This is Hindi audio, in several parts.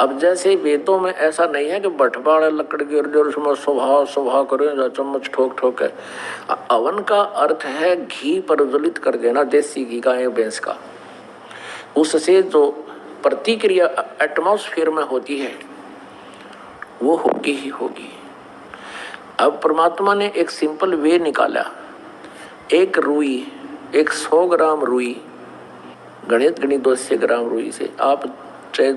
अब जैसे वेदों में ऐसा नहीं है कि बटवाड़े लकड़ गिर जो उसमें सुबह सुबह करें चम्मच ठोक ठोक है। अवन का अर्थ है घी प्रज्वलित कर देना, देसी घी का या भैंस का। उससे जो प्रतिक्रिया एटमॉस्फेयर में होती है वो होगी ही होगी। अब परमात्मा ने एक सिंपल वे निकाला। एक रुई, एक 100 ग्राम रुई, गणित 200 ग्राम रुई से आप चाहे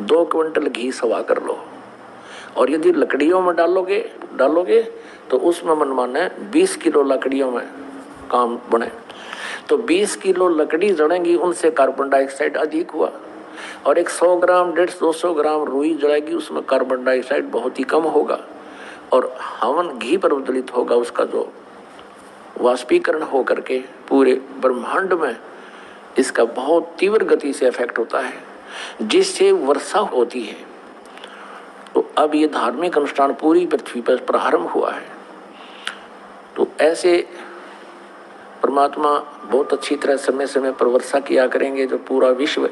2 क्विंटल घी सवा कर लो, और यदि लकड़ियों में डालोगे तो उसमें मनमाना 20 किलो लकड़ियों में काम बने। तो 20 किलो लकड़ी जड़ेंगी, उनसे कार्बन डाइऑक्साइड अधिक हुआ। और एक 100 ग्राम 150-200 ग्राम रुई जड़ेगी, उसमें कार्बन डाइऑक्साइड बहुत ही कम होगा। और हवन घी पर उद्दलित होगा, उसका जो वाष्पीकरण हो करके पूरे ब्रह्मांड में इसका बहुत तीव्र गति से इफेक्ट होता है, जिससे वर्षा होती है। तो अब ये धार्मिक अनुष्ठान पूरी पृथ्वी पर प्रारंभ हुआ है। तो ऐसे परमात्मा बहुत अच्छी तरह समय समय पर वर्षा किया करेंगे, जो पूरा विश्व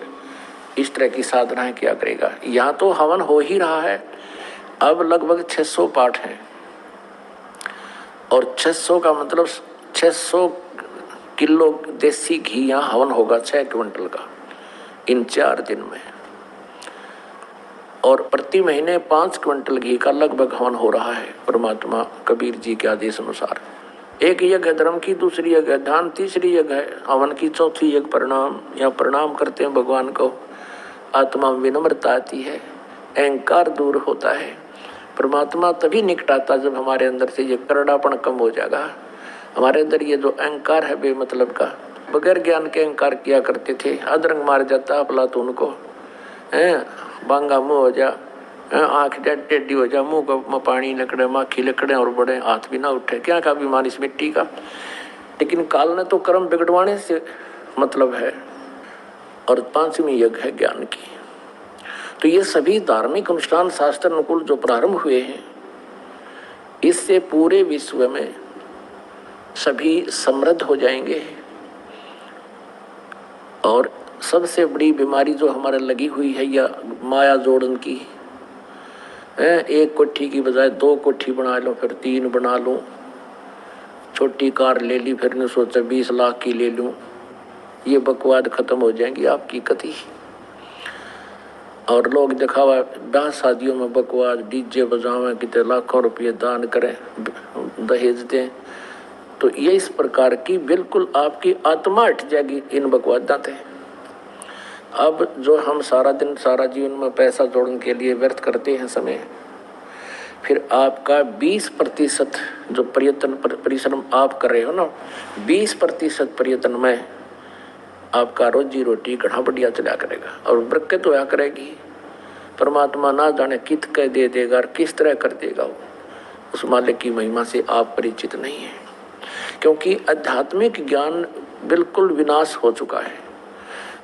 इस तरह की साधनाएं किया करेगा। यहाँ तो हवन हो ही रहा है, अब लगभग 600 पाठ हैं, और 600 का मतलब 600 किलो देसी घी यहाँ हवन होगा, 6 क्विंटल का, इन 4 दिन में। और प्रति महीने 5 क्विंटल घी का लगभग हवन हो रहा है परमात्मा कबीर जी के आदेश अनुसार। एक यज्ञ है धर्म की, दूसरी यज्ञ है ध्यान, तीसरी यज्ञ है हवन की, चौथी यज्ञ प्रणाम। या प्रणाम करते हैं भगवान को, आत्मा में विनम्रता आती है, अहंकार दूर होता है। परमात्मा तभी निकट आता जब हमारे अंदर से ये करड़ापन कम हो जाएगा। हमारे अंदर ये जो अहंकार है बेमतलब का, बगैर ज्ञान के अहंकार किया करते थे, अदरंग मार जाता अफलातून को, बांगा मुँह हो जा, आँख टेढ़ी हो जा, मुँह को पानी लकड़े, माखी लकड़े, और बड़े हाथ भी ना उठे, क्या का बीमारी इस मिट्टी का। लेकिन काल ने तो कर्म बिगड़वाने से मतलब है। और 5वीं यज्ञ है ज्ञान की। तो ये सभी धार्मिक अनुष्ठान शास्त्र अनुकूल जो प्रारंभ हुए हैं, इससे पूरे विश्व में सभी समृद्ध हो जाएंगे। और सबसे बड़ी बीमारी जो हमारे लगी हुई है या माया जोड़न की, एक कोठी की बजाय 2 कोठी बना लो, फिर 3 बना लूं, छोटी कार ले ली, फिर ने सोचा 20 लाख की ले लूं, ये बकवाद खत्म हो जाएंगी आपकी कति। और लोग दिखावा ब्याह शादियों में बकवाद, डीजे बजावें, कितने लाखों रुपये दान करें, दहेज दें। तो ये इस प्रकार की बिल्कुल आपकी आत्मा हट जाएगी इन बकवादा से। अब जो हम सारा दिन सारा जीवन में पैसा जोड़ने के लिए व्यर्थ करते हैं समय, फिर आपका 20% जो प्रयत्न परिश्रम आप कर रहे हो ना, 20% प्रयत्न में आपका रोजी रोटी घना बढ़िया चला करेगा और बरकत होया करेगी। परमात्मा ना जाने कित कह दे देगा और किस तरह कर देगा, वो उस मालिक की महिमा से आप परिचित नहीं है। क्योंकि आध्यात्मिक ज्ञान बिल्कुल विनाश हो चुका है,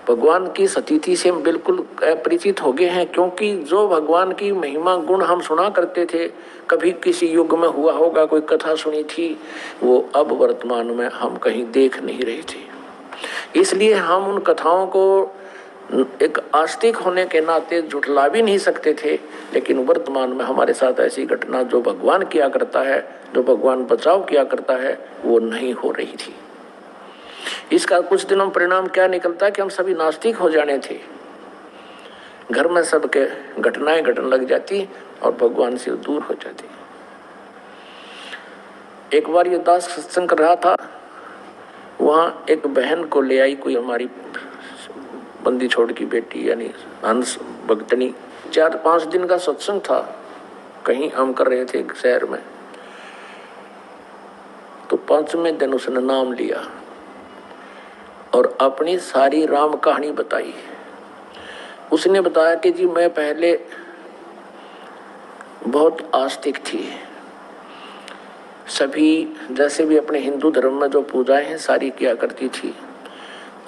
भगवान की स्थिति से हम बिल्कुल अपरिचित हो गए हैं। क्योंकि जो भगवान की महिमा गुण हम सुना करते थे, कभी किसी युग में हुआ होगा, कोई कथा सुनी थी, वो अब वर्तमान में हम कहीं देख नहीं रहे थे। इसलिए हम उन कथाओं को एक आस्तिक होने के नाते झुठला भी नहीं सकते थे। लेकिन वर्तमान में हमारे साथ ऐसी घटना जो भगवान किया करता है, जो भगवान बचाव किया करता है, वो नहीं हो रही थी। इसका कुछ दिनों परिणाम क्या निकलता है कि हम सभी नास्तिक हो जाने थे, घर में सबके घटनाएं घटने लग जाती और भगवान से दूर हो जाती। एक बार ये दास सत्संग कर रहा था, वहाँ एक बहन को ले आई कोई हमारी बंदी छोड़ की बेटी, यानी हंस भक्तनी। 4-5 दिन का सत्संग था, कहीं हम कर रहे थे शहर में। तो 5वें दिन उसने नाम लिया और अपनी सारी राम कहानी बताई। उसने बताया कि जी मैं पहले बहुत आस्तिक थी, सभी जैसे भी अपने हिंदू धर्म में जो पूजाएं हैं सारी किया करती थी,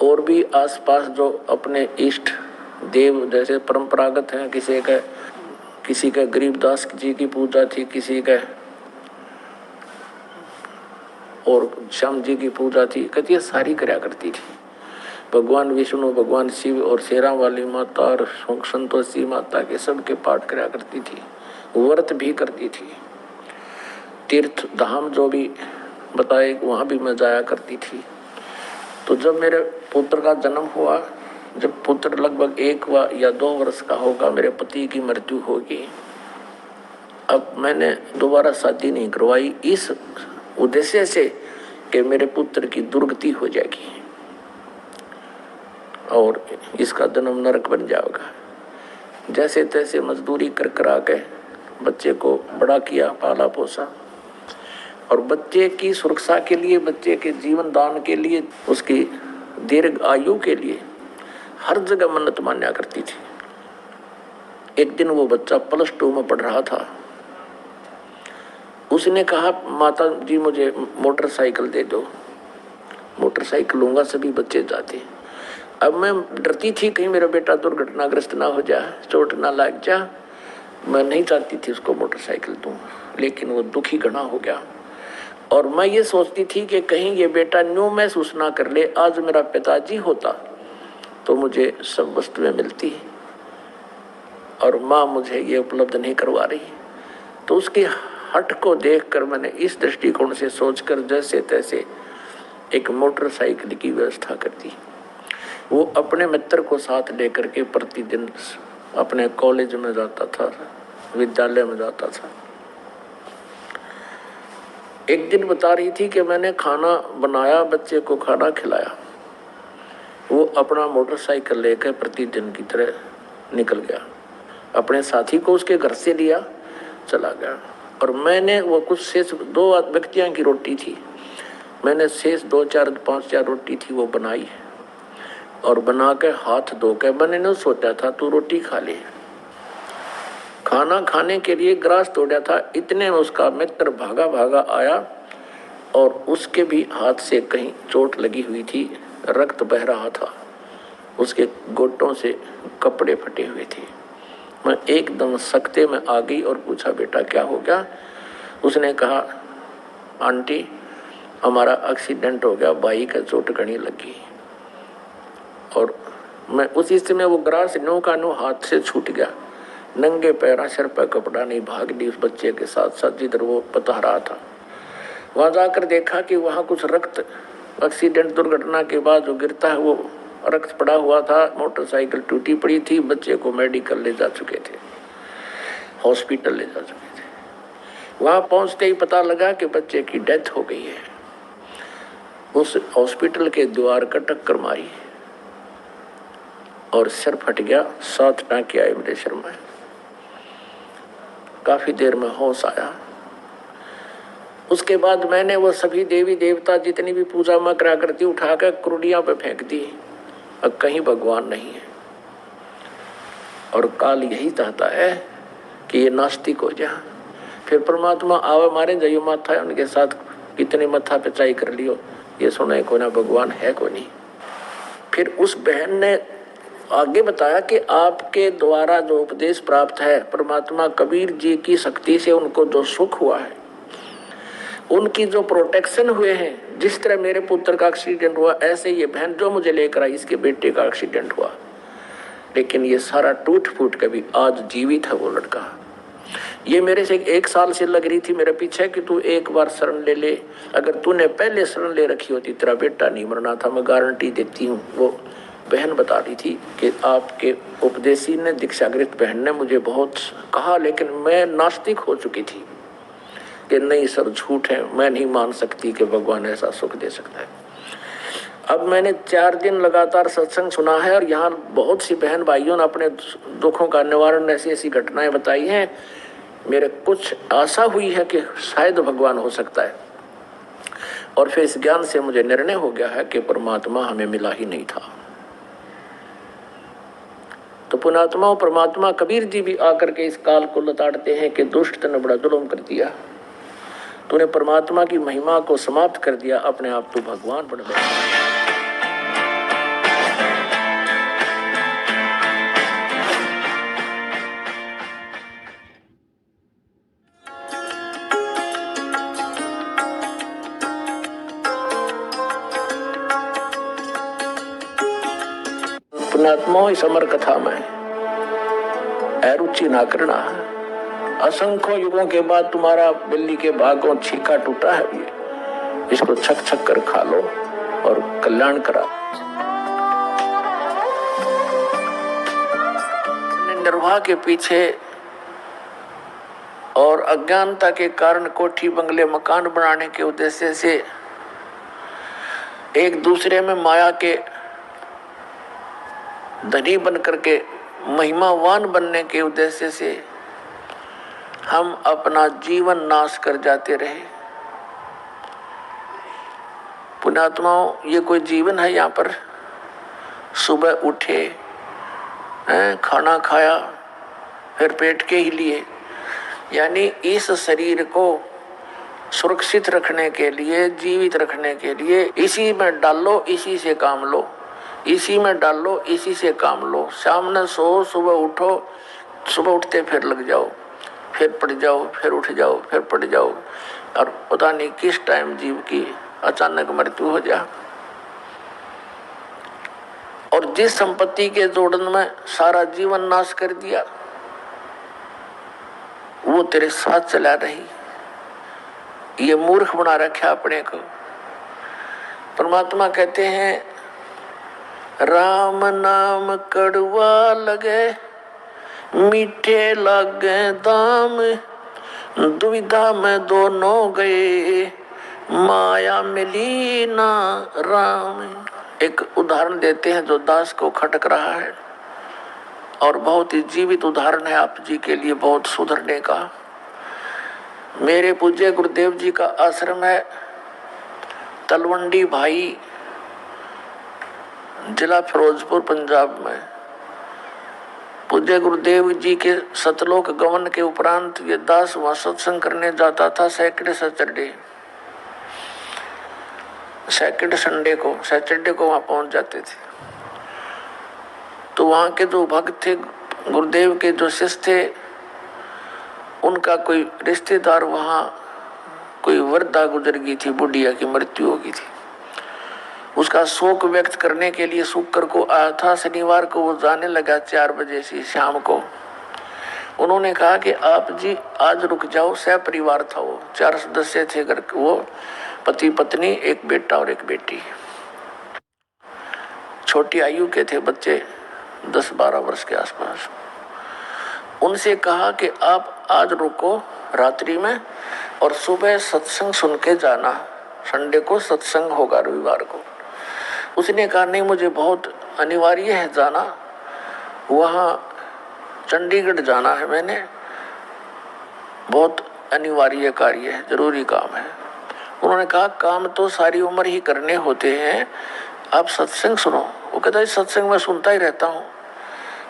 और भी आसपास जो अपने इष्ट देव जैसे परंपरागत हैं, किसी का गरीबदास जी की पूजा थी, किसी का और श्याम जी की पूजा थी, कहती है सारी कराया करती थी। भगवान विष्णु, भगवान शिव और शेरा वाली माता और संतोषी माता के सबके पाठ करा करती थी, व्रत भी करती थी। तीर्थ धाम जो भी बताए वहाँ भी मैं जाया करती थी। तो जब मेरे पुत्र का जन्म हुआ, जब पुत्र लगभग 1 या 2 वर्ष का होगा, मेरे पति की मृत्यु होगी। अब मैंने दोबारा शादी नहीं करवाई इस उद्देश्य से कि मेरे पुत्र की दुर्गति हो जाएगी और इसका जन्म नरक बन जाएगा। जैसे तैसे मजदूरी कर करा के बच्चे को बड़ा किया, पाला पोसा, और बच्चे की सुरक्षा के लिए, बच्चे के जीवन दान के लिए, उसकी दीर्घ आयु के लिए हर जगह मन्नत मान्या करती थी। एक दिन वो बच्चा +2 में पढ़ रहा था। उसने कहा, माता जी मुझे मोटरसाइकिल दे दो। मोटरसाइकिल लूंगा, सभी बच्चे जाते। अब मैं डरती थी कहीं मेरा बेटा दुर्घटनाग्रस्त ना हो जाए, चोट ना लग जा। मैं नहीं चाहती थी उसको मोटरसाइकिल दूं, लेकिन वो दुखी घना हो गया। और मैं ये सोचती थी कि कहीं ये बेटा न्यू महसूस ना कर ले, आज मेरा पिताजी होता तो मुझे सब वस्तुएं मिलती और माँ मुझे ये उपलब्ध नहीं करवा रही। तो उसकी हट को देखकर मैंने इस दृष्टिकोण से सोचकर जैसे तैसे एक मोटरसाइकिल की व्यवस्था कर दी। वो अपने मित्र को साथ लेकर के प्रतिदिन अपने कॉलेज में जाता था, विद्यालय में जाता था। एक दिन बता रही थी कि मैंने खाना बनाया, बच्चे को खाना खिलाया। वो अपना मोटरसाइकिल लेकर प्रतिदिन की तरह निकल गया, अपने साथी को उसके घर से लिया, चला गया। और मैंने वो कुछ शेष 2 व्यक्तियों की रोटी थी, मैंने शेष 2-4-5 रोटी थी वो बनाई और बना के हाथ धो के मैंने न सोचा था तू रोटी खा ले। खाना खाने के लिए ग्रास तोड़ा था, इतने में उसका मित्र भागा भागा आया और उसके भी हाथ से कहीं चोट लगी हुई थी, रक्त बह रहा था, उसके घुटनों से कपड़े फटे हुए थे। मैं एकदम सख्ते में आ गई और पूछा, बेटा क्या हो गया? उसने कहा, आंटी हमारा एक्सीडेंट हो गया, बाई का चोट घनी लगी। और मैं उसी समय वो ग्रास नो का नो हाथ से छूट गया, नंगे पैरा, सिर पर कपड़ा नहीं, भाग ली उस बच्चे के साथ साथ जिधर वो बता रहा था। वहां जाकर देखा कि वहां कुछ रक्त, एक्सीडेंट दुर्घटना के बाद जो गिरता है वो रक्त पड़ा हुआ था। मोटरसाइकिल टूटी पड़ी थी, बच्चे को मेडिकल ले जा चुके थे, हॉस्पिटल ले जा चुके थे। वहां पहुंचते ही पता लगा कि बच्चे की डेथ हो गई है। उस हॉस्पिटल के द्वार का टक्कर मारी और सिर फट गया, 7 टाँके आए मेरे सिर में। काफी देर में होश आया। उसके बाद मैंने वो सभी देवी देवता जितनी भी पूजा में करा करती उठाकर कुरुड़ियां पे फेंक दी, अब कहीं भगवान नहीं है। और काल यही चाहता है कि ये नास्तिक हो जाए, फिर परमात्मा आवे मारे जाइयो माथा है उनके साथ कितने मत्था पिचाई कर लियो, ये सुने को ना भगवान है को नहीं। फिर उस बहन ने आगे बताया कि आपके द्वारा जो उपदेश प्राप्त है, परमात्मा कबीर जी की शक्ति से उनको जो सुख हुआ है, उनकी जो प्रोटेक्शन हुए हैं, जिस तरह मेरे पुत्र का एक्सीडेंट हुआ ऐसे ये बहन जो मुझे लेकर आई, इसके बेटे का एक्सीडेंट हुआ, लेकिन ये सारा टूट फूट के भी आज जीवित है वो लड़का। ये मेरे से 1 साल से लग रही थी मेरे पीछे कि तू एक बार शरण ले ले, अगर तूने पहले शरण ले रखी होती तेरा बेटा नहीं मरना था, मैं गारंटी देती हूँ। वो बहन बता रही थी कि आपके उपदेशी ने, दीक्षागृत बहन ने मुझे बहुत कहा, लेकिन मैं नास्तिक हो चुकी थी कि नहीं सर झूठ है, मैं नहीं मान सकती कि भगवान ऐसा सुख दे सकता है। अब मैंने 4 दिन लगातार सत्संग सुना है और यहाँ बहुत सी बहन भाइयों ने अपने दुखों का निवारण, ऐसी ऐसी घटनाएं बताई हैं। मेरे कुछ आशा हुई है कि शायद भगवान हो सकता है, और फिर इस ज्ञान से मुझे निर्णय हो गया है कि परमात्मा हमें मिला ही नहीं था। तो पुणात्मा परमात्मा कबीर जी भी आकर के इस काल को लताड़ते हैं कि दुष्ट ने बड़ा जुल्म कर दिया, तूने परमात्मा की महिमा को समाप्त कर दिया, अपने आप तू भगवान बन गया। पुण्यात्मा इस अमर कथा में अरुचि ना करना। असंख्य युगों के बाद तुम्हारा बिल्ली के भागों छीका टूटा है, ये इसको छक छक कर खा लो और कल्याण करा। निर्वाह के पीछे और अज्ञानता के कारण कोठी बंगले मकान बनाने के उद्देश्य से, एक दूसरे में माया के धनी बनकर के महिमावान बनने के उद्देश्य से हम अपना जीवन नाश कर जाते रहे। पुण्यात्माओं, ये कोई जीवन है? यहाँ पर सुबह उठे, खाना खाया, फिर पेट के ही लिए, यानी इस शरीर को सुरक्षित रखने के लिए, जीवित रखने के लिए इसी में डालो, इसी से काम लो, इसी में डालो, इसी से काम लो। सामने सो, सुबह उठो, सुबह उठते फिर लग जाओ, फिर पड़ जाओ, फिर उठ जाओ, फिर पड़ जाओ, और पता नहीं किस टाइम जीव की अचानक मृत्यु हो जा। और जिस संपत्ति के जोड़न में सारा जीवन नाश कर दिया, वो तेरे साथ चला रही। ये मूर्ख बना रखा अपने को। परमात्मा कहते हैं, राम नाम कड़वा लगे, मीठे लागे दाम, दुविधा में दोनों गए, माया मिली ना राम। एक उदाहरण देते हैं जो दास को खटक रहा है, और बहुत ही जीवित उदाहरण है आप जी के लिए बहुत सुधरने का। मेरे पूज्य गुरुदेव जी का आश्रम है तलवंडी भाई, जिला फिरोजपुर, पंजाब में। पूज्य गुरुदेव जी के सतलोक गमन के उपरांत ये दास वहां सत्संग करने जाता था। सैटरडे सैटरडे को वहां पहुंच जाते थे। तो वहां के जो भक्त थे, गुरुदेव के जो शिष्य थे, उनका कोई रिश्तेदार वहां, कोई वृद्धा गुजर गई थी, बुढ़िया की मृत्यु हो गई थी। उसका शोक व्यक्त करने के लिए शुक्र को आया था। शनिवार को वो जाने लगा 4 बजे से शाम को। उन्होंने कहा कि आप जी आज रुक जाओ। सह परिवार था वो, 4 सदस्य थे घर के, वो पति पत्नी, एक बेटा और एक बेटी। छोटी आयु के थे बच्चे, 10-12 वर्ष के आसपास। उनसे कहा कि आप आज रुको रात्रि में, और सुबह सत्संग सुन के जाना। संडे को सत्संग होगा, रविवार को। उसने कहा नहीं, मुझे बहुत अनिवार्य है जाना, वहाँ चंडीगढ़ जाना है मैंने, बहुत अनिवार्य कार्य है, जरूरी काम है। उन्होंने कहा काम तो सारी उम्र ही करने होते हैं, आप सत्संग सुनो। वो कहता है सत्संग मैं सुनता ही रहता हूँ।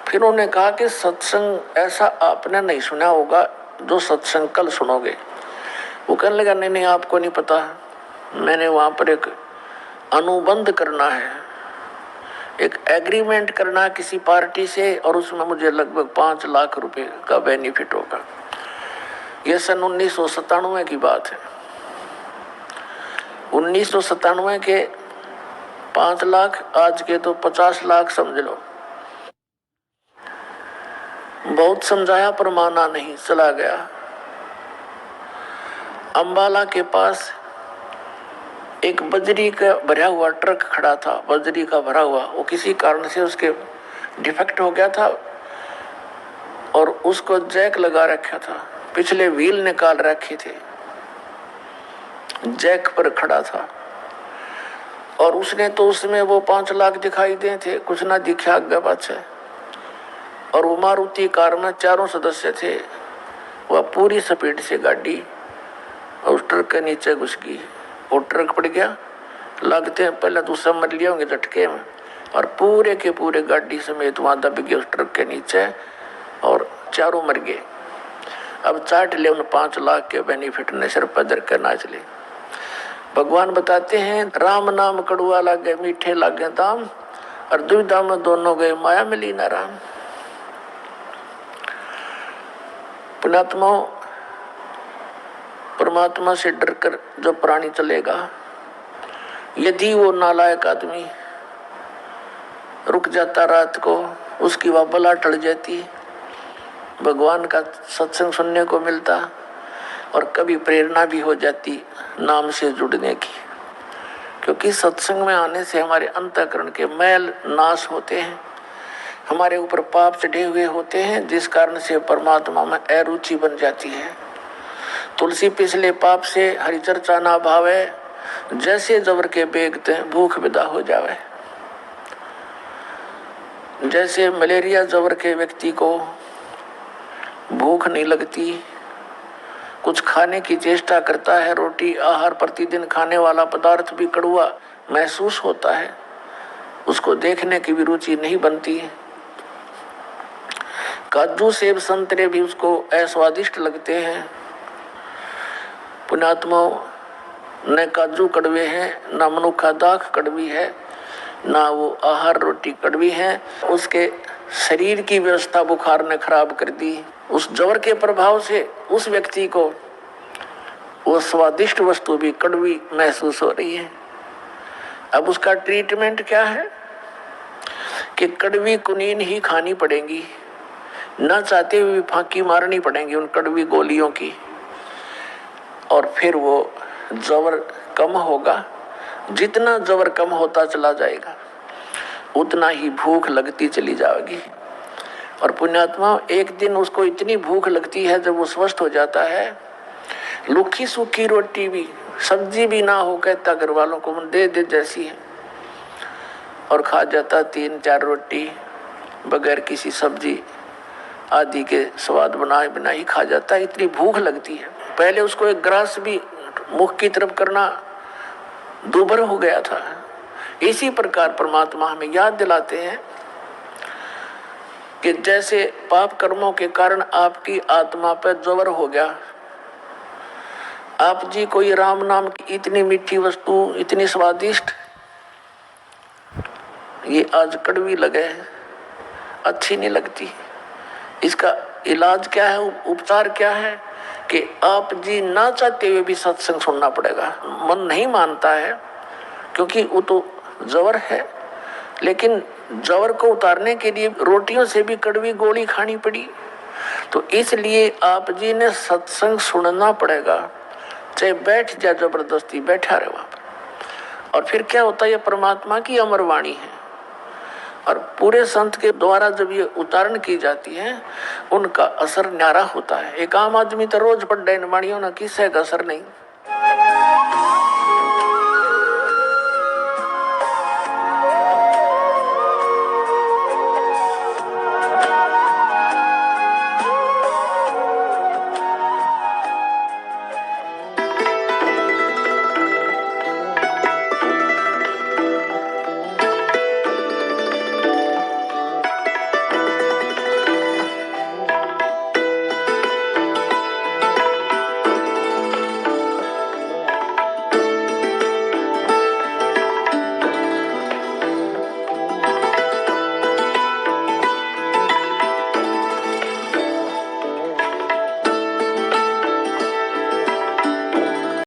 फिर उन्होंने कहा कि सत्संग ऐसा आपने नहीं सुना होगा जो सत्संग कल सुनोगे। वो कहने लगा नहीं नहीं, आपको नहीं पता, मैंने वहाँ पर एक अनुबंध करना है, एक एग्रीमेंट करना किसी पार्टी से, और उसमें मुझे लगभग 5 लाख रुपए का बेनिफिट होगा। यह सन 1997 की बात है। 1997 के 5 लाख, आज के तो 50 लाख समझ लो। बहुत समझाया पर माना नहीं, चला गया। अंबाला के पास एक बजरी का भरा हुआ ट्रक खड़ा था, बजरी का भरा हुआ। वो किसी कारण से उसके डिफेक्ट हो गया था और उसको जैक लगा रखा था, पिछले व्हील निकाल रखे थे, जैक पर खड़ा था। और उसने तो उसमें वो 5 लाख दिखाई दे थे, कुछ ना दिखा आगे पाछे। और वो मारुति कार में 4 सदस्य थे। वह पूरी स्पीड से गाड़ी उस ट्रक के नीचे घुस गई। वो ट्रक पड़ गया, लगते हैं पहले तो समझ लिया होंगे झटके में, और पूरे के पूरे गाड़ी समेत वहां दब गए उस ट्रक के नीचे, और 4 मर गए। अब चाट ले उन 5 लाख के बेनिफिट ने, सिर पर धर कर नाच ले। भगवान बताते हैं राम नाम कड़वा लागे, मीठे लागे दाम, और दुविधा में दोनों गए, माया मिली ना राम। पुण्यात्मा, परमात्मा से डरकर जो प्राणी चलेगा, यदि वो नालायक आदमी रुक जाता रात को, उसकी वह बला टल जाती, भगवान का सत्संग सुनने को मिलता और कभी प्रेरणा भी हो जाती नाम से जुड़ने की। क्योंकि सत्संग में आने से हमारे अंतःकरण के मैल नाश होते हैं, हमारे ऊपर पाप चढ़े हुए होते हैं, जिस कारण से परमात्मा में अरुचि बन जाती है। तुलसी पिछले पाप से हरि चर्चा ना भावे, जैसे जबर के बेगते भूख विदा हो जावे। जैसे मलेरिया जबर के व्यक्ति को भूख नहीं लगती, कुछ खाने की चेष्टा करता है, रोटी आहार प्रतिदिन खाने वाला पदार्थ भी कड़वा महसूस होता है, उसको देखने की भी रुचि नहीं बनती। काजू सेब संतरे भी उसको अस्वादिष्ट लगते हैं। पुण्यात्माओं, न काजू कड़वे हैं, न मनुखा दाख कड़वी है, ना वो आहार रोटी कड़वी है। उसके शरीर की व्यवस्था बुखार ने खराब कर दी। उस जवर के प्रभाव से उस व्यक्ति को वो स्वादिष्ट वस्तु भी कड़वी महसूस हो रही है। अब उसका ट्रीटमेंट क्या है कि कड़वी कुनीन ही खानी पड़ेगी, न चाहते हुए फांकी मारनी पड़ेंगी उन कड़वी गोलियों की, और फिर वो जवर कम होगा। जितना जवर कम होता चला जाएगा उतना ही भूख लगती चली जाएगी। और पुण्यात्मा, एक दिन उसको इतनी भूख लगती है जब वो स्वस्थ हो जाता है, लुखी सूखी रोटी भी, सब्जी भी ना हो, कहता घर वालों को दे दे जैसी है, और खा जाता 3-4 रोटी बगैर किसी सब्जी आदि के स्वाद बनाए बिना ही खा जाता है, इतनी भूख लगती है। पहले उसको एक ग्रास भी मुख की तरफ करना दूभर हो गया था। इसी प्रकार परमात्मा हमें याद दिलाते हैं कि जैसे पाप कर्मों के कारण आपकी आत्मा पर जवर हो गया, आप जी को ये राम नाम की इतनी मीठी वस्तु, इतनी स्वादिष्ट, ये आज कड़वी लगे, अच्छी नहीं लगती। इसका इलाज क्या है, उपचार क्या है कि आप जी ना चाहते हुए भी सत्संग सुनना पड़ेगा। मन नहीं मानता है क्योंकि वो तो जवर है, लेकिन जवर को उतारने के लिए रोटियों से भी कड़वी गोली खानी पड़ी, तो इसलिए आप जी ने सत्संग सुनना पड़ेगा, चाहे बैठ जा, जबरदस्ती बैठा रहे वहां पर। और फिर क्या होता है, ये परमात्मा की अमर वाणी है, और पूरे संत के द्वारा जब ये उच्चारण की जाती है उनका असर न्यारा होता है। एक आम आदमी तो रोज पढ़ वाणियों ना किससे का असर नहीं।